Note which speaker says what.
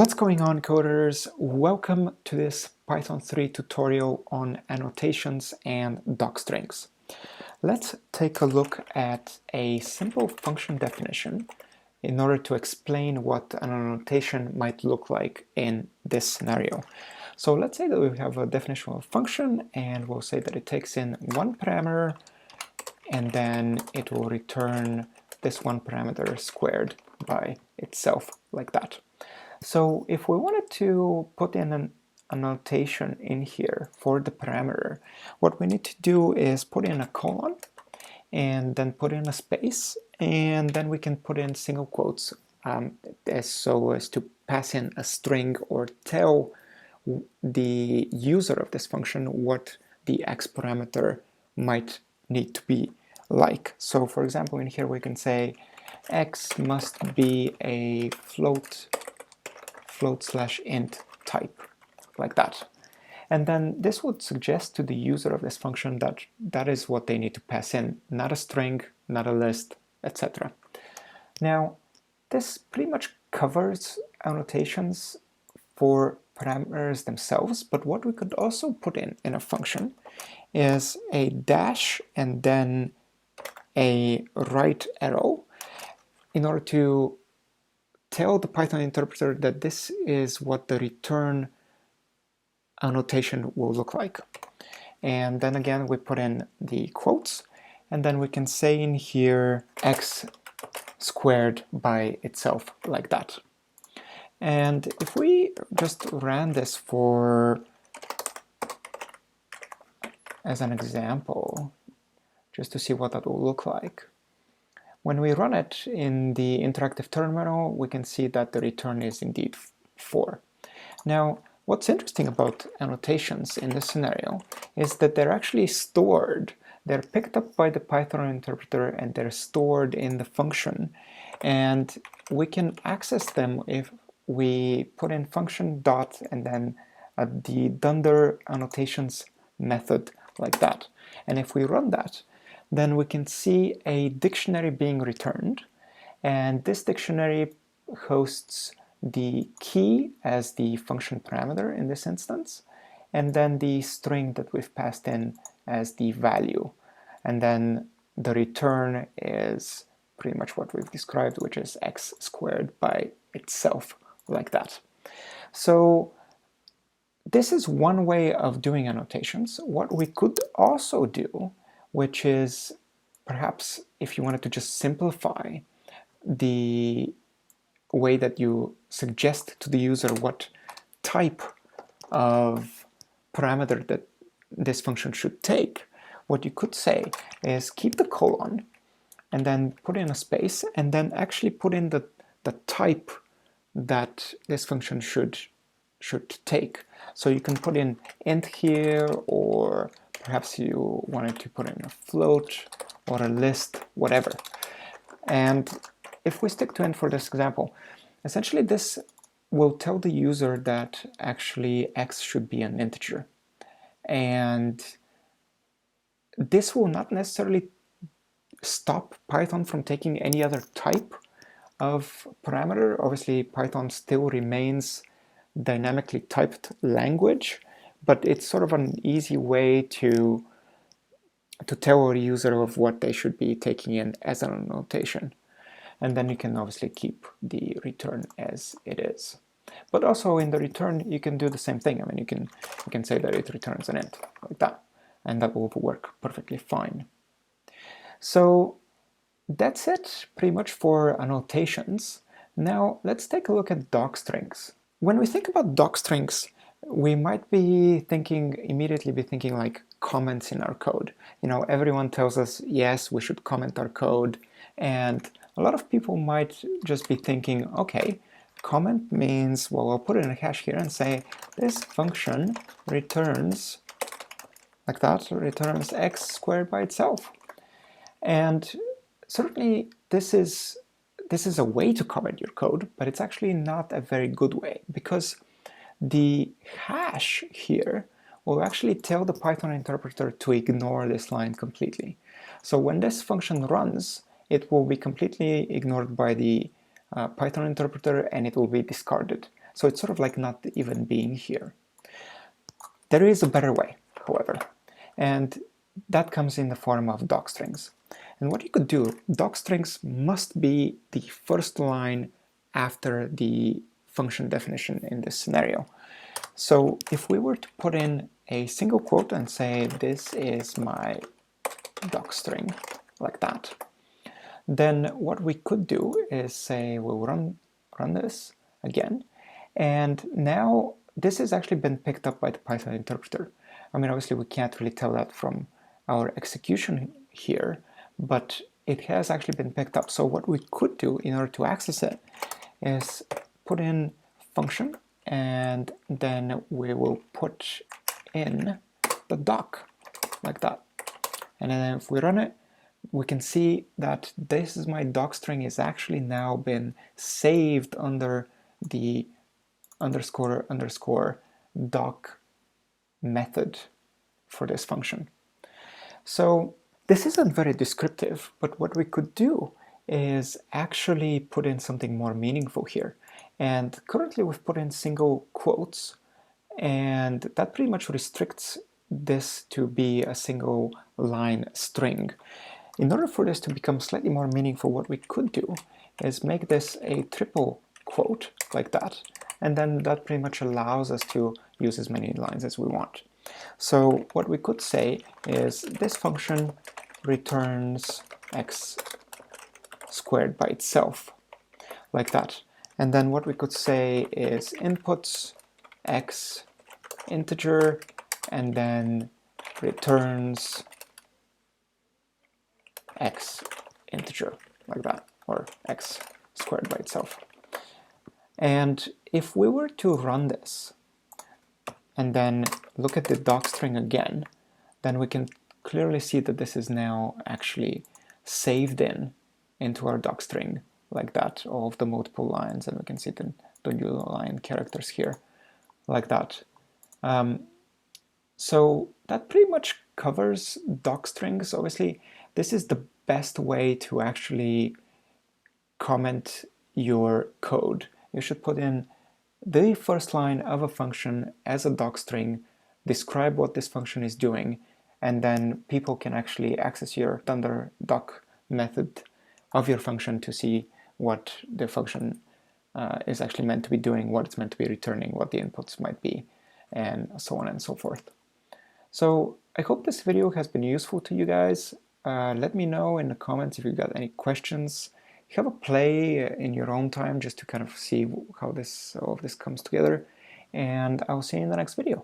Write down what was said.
Speaker 1: What's going on, coders? Welcome to this Python 3 tutorial on annotations and docstrings. Let's take a look at a simple function definition in order to explain what an annotation might look like in this scenario. So let's say that we have a definition of a function, and we'll say that it takes in one parameter, and then it will return this one parameter squared by itself, like that. So if we wanted to put in an annotation in here for the parameter, what we need to do is put in a colon and then put in a space, and then we can put in single quotes so as to pass in a string or tell the user of this function what the x parameter might need to be like. So for example, in here we can say x must be a float/int type, like that. And then this would suggest to the user of this function that that is what they need to pass in, not a string, not a list, etc. Now, this pretty much covers annotations for parameters themselves, but what we could also put in a function is a dash and then a right arrow in order to tell the Python interpreter that this is what the return annotation will look like. And then again, we put in the quotes, and then we can say in here x squared by itself, like that. And if we just ran this as an example, just to see what that will look like. When we run it in the interactive terminal, we can see that the return is indeed 4. Now, what's interesting about annotations in this scenario is that they're actually stored. They're picked up by the Python interpreter and they're stored in the function. And we can access them if we put in function dot and then the dunder annotations method, like that. And if we run that, then we can see a dictionary being returned, and this dictionary hosts the key as the function parameter in this instance, and then the string that we've passed in as the value. And then the return is pretty much what we've described, which is x squared by itself, like that. So this is one way of doing annotations. What we could also do, which is perhaps if you wanted to just simplify the way that you suggest to the user what type of parameter that this function should take, what you could say is keep the colon and then put in a space and then actually put in the type that this function should take. So you can put in int here, or perhaps you wanted to put in a float or a list, whatever. And if we stick to int for this example, essentially this will tell the user that actually x should be an integer. And this will not necessarily stop Python from taking any other type of parameter. Obviously, Python still remains dynamically typed language, but it's sort of an easy way to tell a user of what they should be taking in as an annotation. And then you can obviously keep the return as it is. But also in the return, you can do the same thing. I mean, you can say that it returns an int, like that, and that will work perfectly fine. So that's it pretty much for annotations. Now let's take a look at docstrings. When we think about docstrings, we might be immediately thinking like comments in our code. You know, everyone tells us, yes, we should comment our code. And a lot of people might just be thinking, okay, comment means, well, I'll put it in a hash here and say, this function returns, like that, returns x squared by itself. And certainly this is a way to comment your code, but it's actually not a very good way, because the hash here will actually tell the Python interpreter to ignore this line completely. So when this function runs, it will be completely ignored by the Python interpreter and it will be discarded. So it's sort of like not even being here. There is a better way, however, and that comes in the form of docstrings. And what you could do, docstrings must be the first line after the function definition in this scenario. So if we were to put in a single quote and say, this is my docstring, like that, then what we could do is say, we'll run this again, and now this has actually been picked up by the Python interpreter. I mean, obviously we can't really tell that from our execution here, but it has actually been picked up. So what we could do in order to access it is put in function, and then we will put in the doc, like that. And then if we run it, we can see that this is my docstring is actually now been saved under the __ doc method for this function. So this isn't very descriptive, but what we could do is actually put in something more meaningful here. And currently we've put in single quotes, and that pretty much restricts this to be a single line string. In order for this to become slightly more meaningful, what we could do is make this a triple quote, like that, and then that pretty much allows us to use as many lines as we want. So what we could say is this function returns x squared by itself, like that. And then what we could say is inputs x integer, and then returns x integer, like that, or x squared by itself. And if we were to run this and then look at the docstring again, then we can clearly see that this is now actually saved into our docstring, like that, all of the multiple lines, and we can see the new line characters here, like that. So that pretty much covers docstrings. Obviously, this is the best way to actually comment your code. You should put in the first line of a function as a docstring, describe what this function is doing, and then people can actually access your under doc method of your function to see what the function is actually meant to be doing, what it's meant to be returning, what the inputs might be, and so on and so forth. So I hope this video has been useful to you guys. Let me know in the comments if you've got any questions. Have a play in your own time just to kind of see how all of this comes together. And I'll see you in the next video.